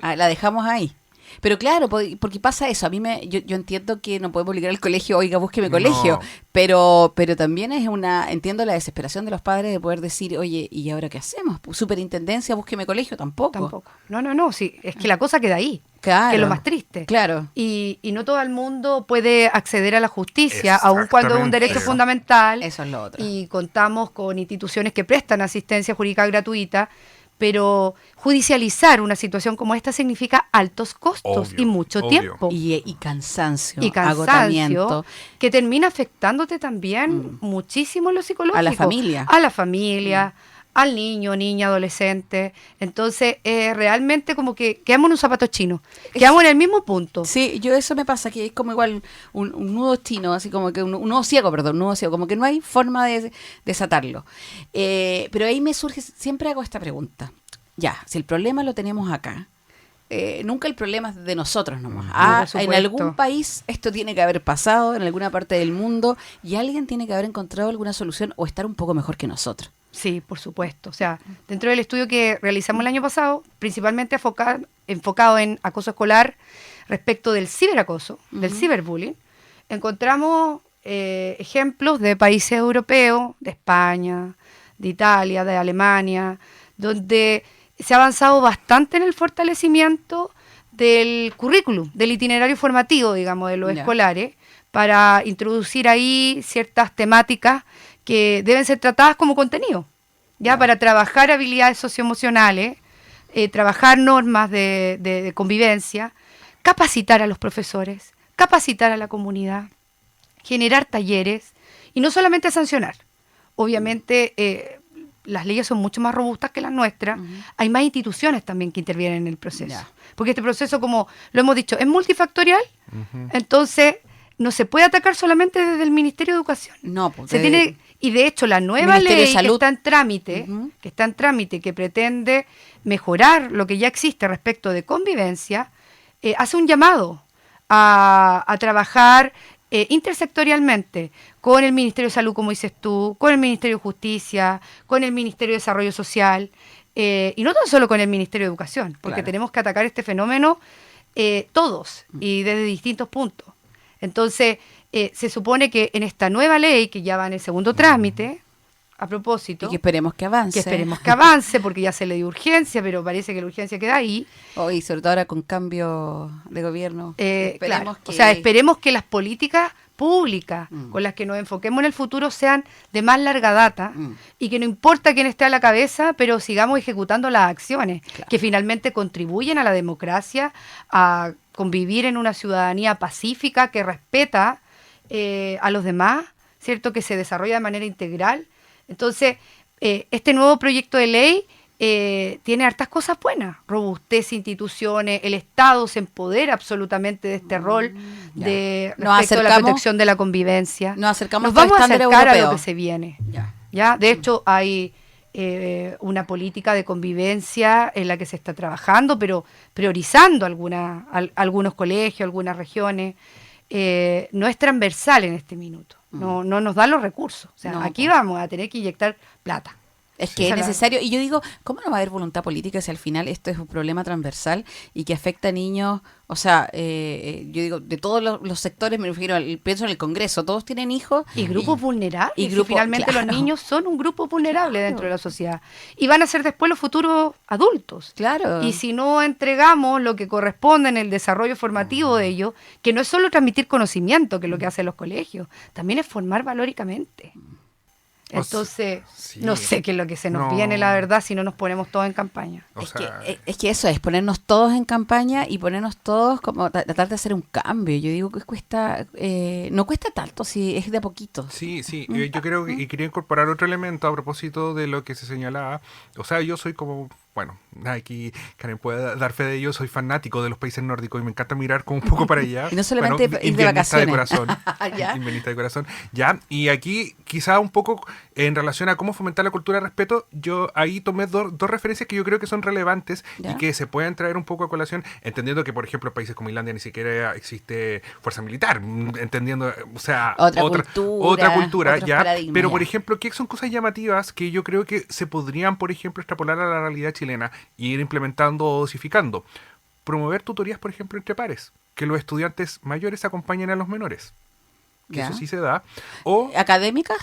la dejamos ahí. Pero claro, porque pasa eso, yo entiendo que no podemos obligar al colegio, oiga, búsqueme colegio, pero también entiendo la desesperación de los padres de poder decir, oye, ¿y ahora qué hacemos? Superintendencia, búsqueme colegio, tampoco. Tampoco. No, sí, es que la cosa queda ahí, Claro. que es lo más triste. Claro. Y no todo el mundo puede acceder a la justicia, aun cuando es un derecho Exactamente. fundamental. Eso es lo otro. Y contamos con instituciones que prestan asistencia jurídica gratuita, pero judicializar una situación como esta significa altos costos Obvio, y mucho obvio. tiempo. Y cansancio, Y cansancio, agotamiento. que termina afectándote también muchísimo en lo psicológico. A la familia. A la familia, al niño, niña, adolescente. Entonces, realmente como que quedamos en un zapato chino. Quedamos en el mismo punto. Sí, eso me pasa, que es como igual un nudo chino, así como que un nudo ciego, como que no hay forma de desatarlo. Pero ahí me surge, siempre hago esta pregunta. Ya, si el problema lo tenemos acá, nunca el problema es de nosotros nomás. por En supuesto. algún país esto tiene que haber pasado, en alguna parte del mundo, y alguien tiene que haber encontrado alguna solución o estar un poco mejor que nosotros. Sí, por supuesto. O sea, dentro del estudio que realizamos el año pasado, principalmente enfocado en acoso escolar respecto del ciberacoso, del ciberbullying, encontramos ejemplos de países europeos, de España, de Italia, de Alemania, donde se ha avanzado bastante en el fortalecimiento del currículum, del itinerario formativo, digamos, de los Ya. escolares, para introducir ahí ciertas temáticas que deben ser tratadas como contenido, ya para trabajar habilidades socioemocionales, trabajar normas de convivencia, capacitar a los profesores, capacitar a la comunidad, generar talleres y no solamente sancionar. Obviamente las leyes son mucho más robustas que las nuestras, hay más instituciones también que intervienen en el proceso, Ya. porque este proceso, como lo hemos dicho, es multifactorial, entonces no se puede atacar solamente desde el Ministerio de Educación. No, pues Se tiene, y de hecho la nueva Ministerio de ley que Salud. está en trámite, que pretende mejorar lo que ya existe respecto de convivencia, hace un llamado a trabajar intersectorialmente con el Ministerio de Salud, como dices tú, con el Ministerio de Justicia, con el Ministerio de Desarrollo Social, y no tan solo con el Ministerio de Educación, porque Claro. tenemos que atacar este fenómeno todos y desde distintos puntos. Entonces, se supone que en esta nueva ley, que ya va en el segundo trámite, a propósito, Y que esperemos que avance. que esperemos que avance, porque ya se le dio urgencia, pero parece que la urgencia queda ahí. Y sobre todo ahora con cambio de gobierno. Claro, o sea, esperemos que las políticas públicas con las que nos enfoquemos en el futuro sean de más larga data y que no importa quién esté a la cabeza, pero sigamos ejecutando las acciones que finalmente contribuyen a la democracia, a convivir en una ciudadanía pacífica que respeta a los demás, ¿cierto? Que se desarrolla de manera integral. Entonces, este nuevo proyecto de ley tiene hartas cosas buenas, robustece instituciones, el Estado se empodera absolutamente de este rol de Nos respecto a la acercamos- protección de la convivencia. nos acercamos Nos vamos a al estándar acercar a lo europeo. que se viene. Ya. ¿Ya? De hecho, hay una política de convivencia en la que se está trabajando, pero priorizando algunos colegios, algunas regiones. No es transversal en este minuto, no nos dan los recursos. O sea, No, aquí po. vamos a tener que inyectar plata. Es Sí. que es Esa es la- necesario, y yo digo, ¿cómo no va a haber voluntad política si al final esto es un problema transversal y que afecta a niños? O sea, yo digo, de todos los sectores, me refiero, pienso en el Congreso, todos tienen hijos. Y grupos vulnerables. y Y grupos- finalmente claro. los niños son un grupo vulnerable dentro de la sociedad. Y van a ser después los futuros adultos. Claro. Y si no entregamos lo que corresponde en el desarrollo formativo de ellos, que no es solo transmitir conocimiento, que es lo que hacen los colegios, también es formar valóricamente. O Entonces, sí. no sé qué es lo que se nos No. viene, la verdad, si no nos ponemos todos en campaña. O Es, sea, es que eso es, ponernos todos en campaña y ponernos todos como tratar de hacer un cambio. Yo digo que cuesta, no cuesta tanto, si es de a poquito. sí, yo creo que y quería incorporar otro elemento a propósito de lo que se señalaba. O sea, yo soy como, bueno, aquí Karen puede dar fe de ello, soy fanático de los países nórdicos y me encanta mirar como un poco para allá. Y no solamente Bueno, ir de inviernista de vacaciones. corazón. ¿Ya? Inviernista de corazón. Ya, y aquí quizá un poco en relación a cómo fomentar la cultura de respeto, yo ahí tomé dos referencias que yo creo que son relevantes ¿Ya? y que se pueden traer un poco a colación, entendiendo que, por ejemplo, en países como Islandia ni siquiera existe fuerza militar, entendiendo, o sea, Otra otra cultura, otros ya. paradigmas, Pero, ya. por ejemplo, ¿qué son cosas llamativas que yo creo que se podrían, por ejemplo, extrapolar a la realidad chilena y ir implementando o dosificando? Promover tutorías, por ejemplo, entre pares, que los estudiantes mayores acompañen a los menores, que ¿Ya? eso sí se da, o ¿Académicas?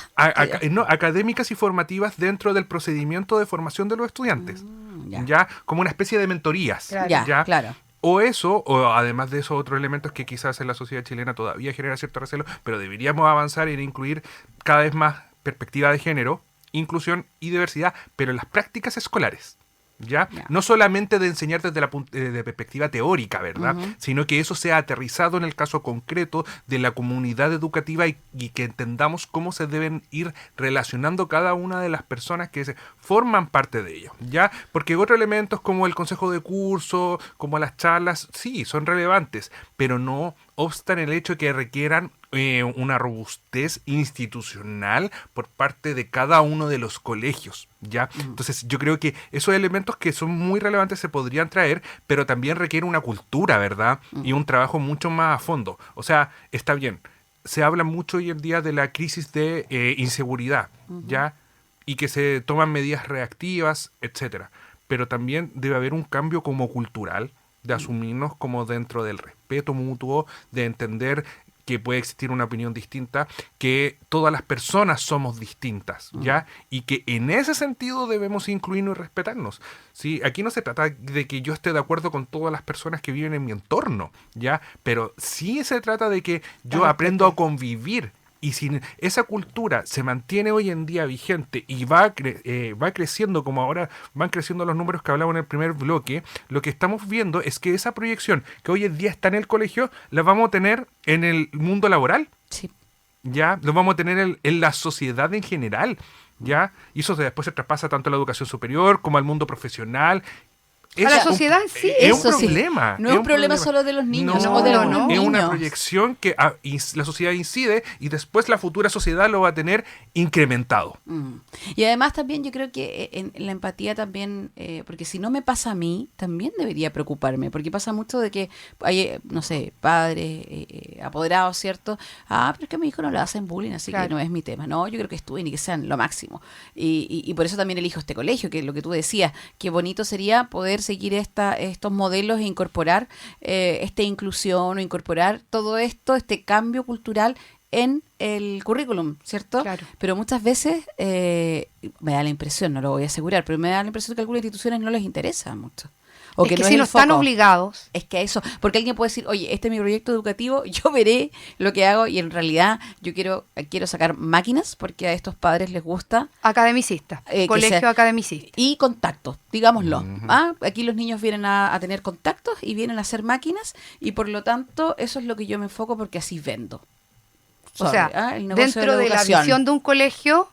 no, académicas y formativas dentro del procedimiento de formación de los estudiantes, Ya. ya como una especie de mentorías, Claro. Ya, claro. o eso, o además de esos otros elementos que quizás en la sociedad chilena todavía genera cierto recelo, pero deberíamos avanzar en incluir cada vez más perspectiva de género, inclusión y diversidad, pero en las prácticas escolares. ¿Ya? Ya. No solamente de enseñar desde la de perspectiva teórica, ¿verdad? Sino que eso sea aterrizado en el caso concreto de la comunidad educativa y que entendamos cómo se deben ir relacionando cada una de las personas que forman parte de ello, ¿ya? Porque otros elementos como el consejo de curso, como las charlas, sí, son relevantes, pero no obstan el hecho que requieran una robustez institucional por parte de cada uno de los colegios, ¿ya? Entonces yo creo que esos elementos que son muy relevantes se podrían traer, pero también requiere una cultura, ¿verdad? Y un trabajo mucho más a fondo. O sea, está bien, se habla mucho hoy en día de la crisis de inseguridad, ¿ya? Y que se toman medidas reactivas, etcétera. Pero también debe haber un cambio como cultural, de asumirnos como dentro del respeto mutuo, de entender que puede existir una opinión distinta, que todas las personas somos distintas, ¿ya? Y que en ese sentido debemos incluirnos y respetarnos, ¿sí? Aquí no se trata de que yo esté de acuerdo con todas las personas que viven en mi entorno, ¿ya? Pero sí se trata de que yo aprendo a convivir. Y si esa cultura se mantiene hoy en día vigente y va creciendo como ahora van creciendo los números que hablamos en el primer bloque, lo que estamos viendo es que esa proyección que hoy en día está en el colegio, la vamos a tener en el mundo laboral, Sí. ¿ya? Lo vamos a tener en la sociedad en general, ¿ya? Y eso después se traspasa tanto a la educación superior como al mundo profesional. A la sociedad en sí, es eso un sí. problema. No es un problema solo de los niños o de los no, es niños. una proyección que la sociedad incide y después la futura sociedad lo va a tener incrementado. Y además también yo creo que en la empatía también, porque si no me pasa a mí, también debería preocuparme, porque pasa mucho de que hay, no sé, padres, apoderados, ¿cierto? Pero es que a mi hijo no le hacen bullying, así Claro. que no es mi tema. No, yo creo que estudien y que sean lo máximo. Y por eso también elijo este colegio, que es lo que tú decías, qué bonito sería poder seguir estos modelos e incorporar esta inclusión o incorporar todo esto, este cambio cultural en el currículum, ¿cierto? Claro. Pero muchas veces me da la impresión, no lo voy a asegurar, pero me da la impresión que a algunas instituciones no les interesa mucho. O Es que que no si es no el están foco. obligados, Es que a eso, porque alguien puede decir, oye, este es mi proyecto educativo, yo veré lo que hago y en realidad yo quiero sacar máquinas porque a estos padres les gusta academicistas, que colegio sea- academicista. y contactos, digámoslo. Aquí los niños vienen a tener contactos y vienen a hacer máquinas y por lo tanto eso es lo que yo me enfoco porque así vendo. O sea, El negocio dentro de la educación. visión de un colegio,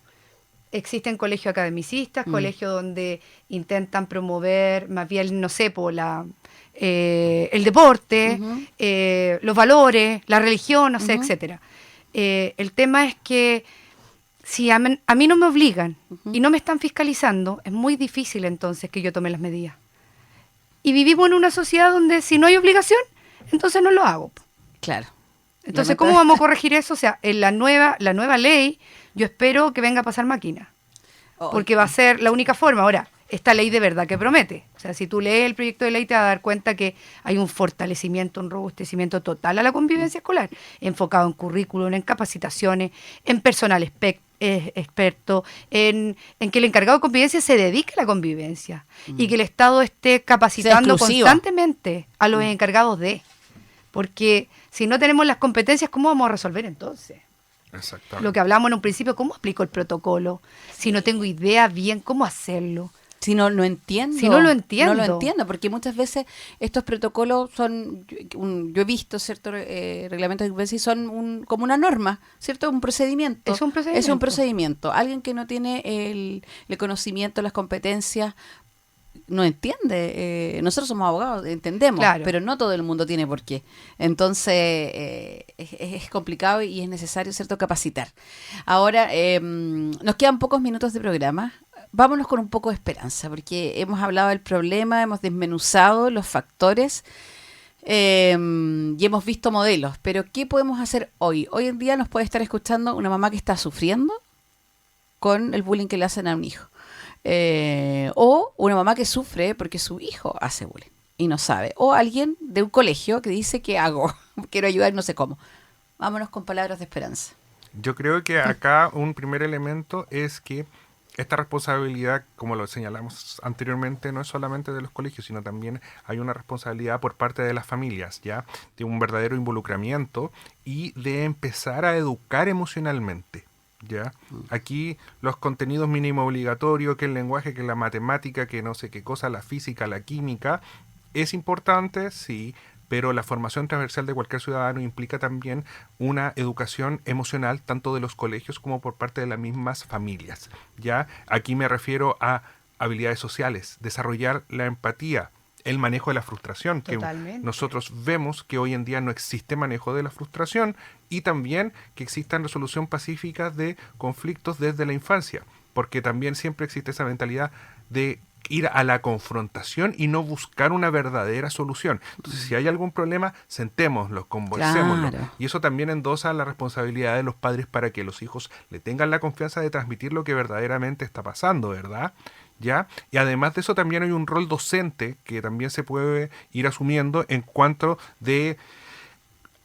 existen colegios academicistas, colegios donde intentan promover más bien, no sé, el deporte, los valores, la religión, no sé, etcétera. El tema es que Si a mí no me obligan y no me están fiscalizando, es muy difícil entonces que yo tome las medidas. Y vivimos en una sociedad donde si no hay obligación, entonces no lo hago. Claro. Entonces, ¿cómo vamos a corregir eso? O sea, en la nueva ley, yo espero que venga a pasar máquina. Porque va a ser la única forma. Ahora, esta ley de verdad que promete. O sea, si tú lees el proyecto de ley te vas a dar cuenta que hay un fortalecimiento, un robustecimiento total a la convivencia escolar, enfocado en currículum, en capacitaciones, en personal experto, en que el encargado de convivencia se dedique a la convivencia y que el Estado esté capacitando constantemente a los encargados de. Porque si no tenemos las competencias, ¿cómo vamos a resolver entonces? Exactamente. Lo que hablamos en un principio, ¿cómo aplico el protocolo? Si no tengo idea bien cómo hacerlo. Si no lo entiendo. Si no lo entiendo. No lo entiendo, porque muchas veces estos protocolos son, yo he visto, ¿cierto? Reglamentos de convivencia y son como una norma, ¿cierto? Un procedimiento. Es un procedimiento. Es un procedimiento. Alguien que no tiene el conocimiento, las competencias, no entiende. Nosotros somos abogados, entendemos, claro, pero no todo el mundo tiene por qué. Entonces, es complicado y es necesario, ¿cierto?, capacitar. Ahora, nos quedan pocos minutos de programa. Vámonos con un poco de esperanza, porque hemos hablado del problema, hemos desmenuzado los factores y hemos visto modelos. Pero, ¿qué podemos hacer hoy? Hoy en día nos puede estar escuchando una mamá que está sufriendo con el bullying que le hacen a un hijo. O una mamá que sufre porque su hijo hace bullying y no sabe. O alguien de un colegio que dice, ¿qué hago? Quiero ayudar, no sé cómo. Vámonos con palabras de esperanza. Yo creo que acá un primer elemento es que esta responsabilidad, como lo señalamos anteriormente, no es solamente de los colegios, sino también hay una responsabilidad por parte de las familias, ¿ya? De un verdadero involucramiento y de empezar a educar emocionalmente, ¿ya? Aquí los contenidos mínimo obligatorios, que el lenguaje, que la matemática, que no sé qué cosa, la física, la química, es importante, sí, pero la formación transversal de cualquier ciudadano implica también una educación emocional, tanto de los colegios como por parte de las mismas familias, ¿ya? Aquí me refiero a habilidades sociales, desarrollar la empatía, el manejo de la frustración, totalmente, que nosotros vemos que hoy en día no existe manejo de la frustración, y también que existan resolución pacífica de conflictos desde la infancia, porque también siempre existe esa mentalidad de ir a la confrontación y no buscar una verdadera solución. Entonces, si hay algún problema, sentémoslo, conversémoslo. Claro. Y eso también endosa la responsabilidad de los padres para que los hijos le tengan la confianza de transmitir lo que verdaderamente está pasando, ¿verdad? ¿Ya? Y además de eso también hay un rol docente que también se puede ir asumiendo en cuanto de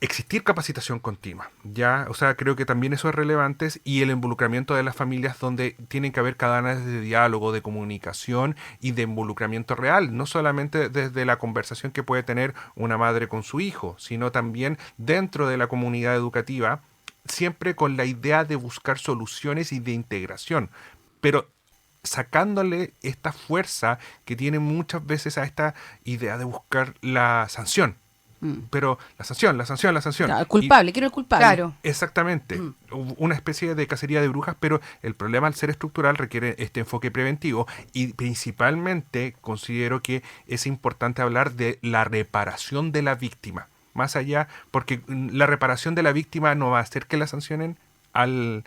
existir capacitación continua, ¿ya? O sea, creo que también eso es relevante, y el involucramiento de las familias, donde tienen que haber canales de diálogo, de comunicación y de involucramiento real, no solamente desde la conversación que puede tener una madre con su hijo, sino también dentro de la comunidad educativa, siempre con la idea de buscar soluciones y de integración, pero sacándole esta fuerza que tiene muchas veces a esta idea de buscar la sanción. Pero la sanción. Claro, el culpable, quiero el culpable. Claro. Exactamente. Una especie de cacería de brujas, pero el problema al ser estructural requiere este enfoque preventivo, y principalmente considero que es importante hablar de la reparación de la víctima. Más allá, porque la reparación de la víctima no va a hacer que la sancionen al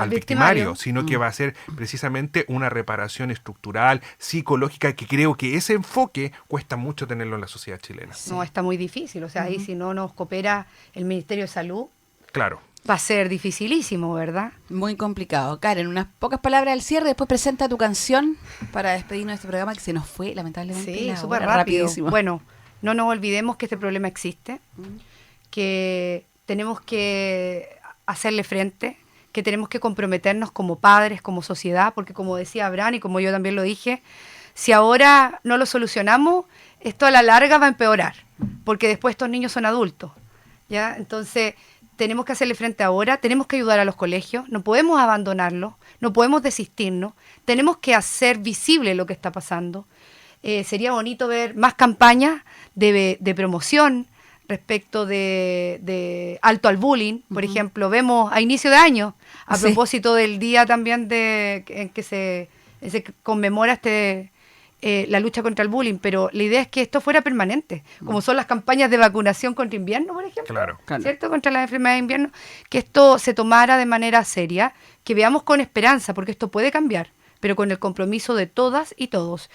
victimario, sino que va a ser precisamente una reparación estructural, psicológica, que creo que ese enfoque cuesta mucho tenerlo en la sociedad chilena. Sí. No, está muy difícil. O sea, ahí si no nos coopera el Ministerio de Salud, claro, va a ser dificilísimo, ¿verdad? Muy complicado. Karen, unas pocas palabras al cierre, después presenta tu canción para despedirnos de este programa que se nos fue, lamentablemente. Sí, la súper hora, rápido. rapidísimo. Bueno, no nos olvidemos que este problema existe, que tenemos que hacerle frente, que tenemos que comprometernos como padres, como sociedad, porque como decía Abraham y como yo también lo dije, si ahora no lo solucionamos, esto a la larga va a empeorar, porque después estos niños son adultos, ¿ya? Entonces, tenemos que hacerle frente ahora, tenemos que ayudar a los colegios, no podemos abandonarlos, no podemos desistirnos, tenemos que hacer visible lo que está pasando. Sería bonito ver más campañas de promoción respecto de alto al bullying. Por ejemplo, vemos a inicio de año, a propósito del día también en que se conmemora la lucha contra el bullying, pero la idea es que esto fuera permanente, como son las campañas de vacunación contra invierno, por ejemplo, Claro. ¿cierto? Contra las enfermedades de invierno, que esto se tomara de manera seria, que veamos con esperanza, porque esto puede cambiar, pero con el compromiso de todas y todos.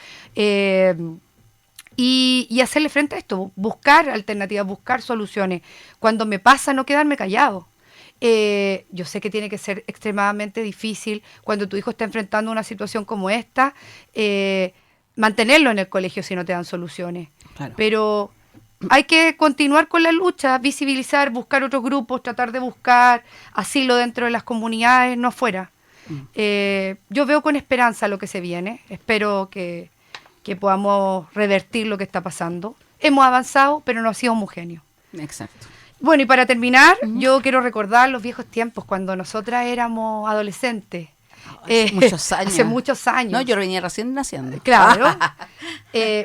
Y hacerle frente a esto, buscar alternativas, buscar soluciones. Cuando me pasa, no quedarme callado. Yo sé que tiene que ser extremadamente difícil cuando tu hijo está enfrentando una situación como esta, mantenerlo en el colegio si no te dan soluciones. Claro. Pero hay que continuar con la lucha, visibilizar, buscar otros grupos, tratar de buscar asilo dentro de las comunidades, no afuera. Yo veo con esperanza lo que se viene, espero que podamos revertir lo que está pasando. Hemos avanzado, pero no ha sido homogéneo. Exacto. Bueno, y para terminar, yo quiero recordar los viejos tiempos, cuando nosotras éramos adolescentes. Hace muchos años. Hace muchos años. No, yo venía recién naciendo. Claro.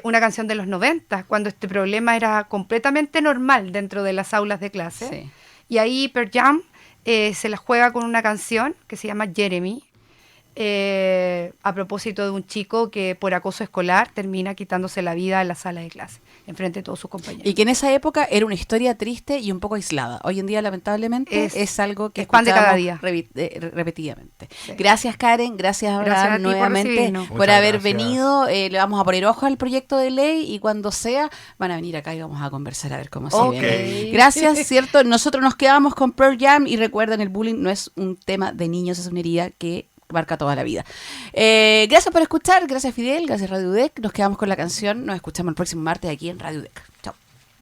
Una canción de los 90, cuando este problema era completamente normal dentro de las aulas de clase. Sí. Y ahí Pearl Jam se la juega con una canción que se llama Jeremy, a propósito de un chico que por acoso escolar termina quitándose la vida en la sala de clase, enfrente de todos sus compañeros. Y que en esa época era una historia triste y un poco aislada. Hoy en día, lamentablemente, es algo que es pan de cada escuchamos día. repetidamente. Sí. Gracias, Karen. Gracias, Gracias a Abraham, ti por nuevamente recibirnos. por Muchas haber gracias. venido. Le vamos a poner ojo al proyecto de ley y cuando sea, van a venir acá y vamos a conversar a ver cómo Ok. se viene. Gracias, ¿cierto? Nosotros nos quedamos con Pearl Jam y recuerden, el bullying no es un tema de niños, es una herida que marca toda la vida. Gracias por escuchar, gracias Fidel, gracias Radio UDEC. Nos quedamos con la canción, nos escuchamos el próximo martes aquí en Radio UDEC. Chao.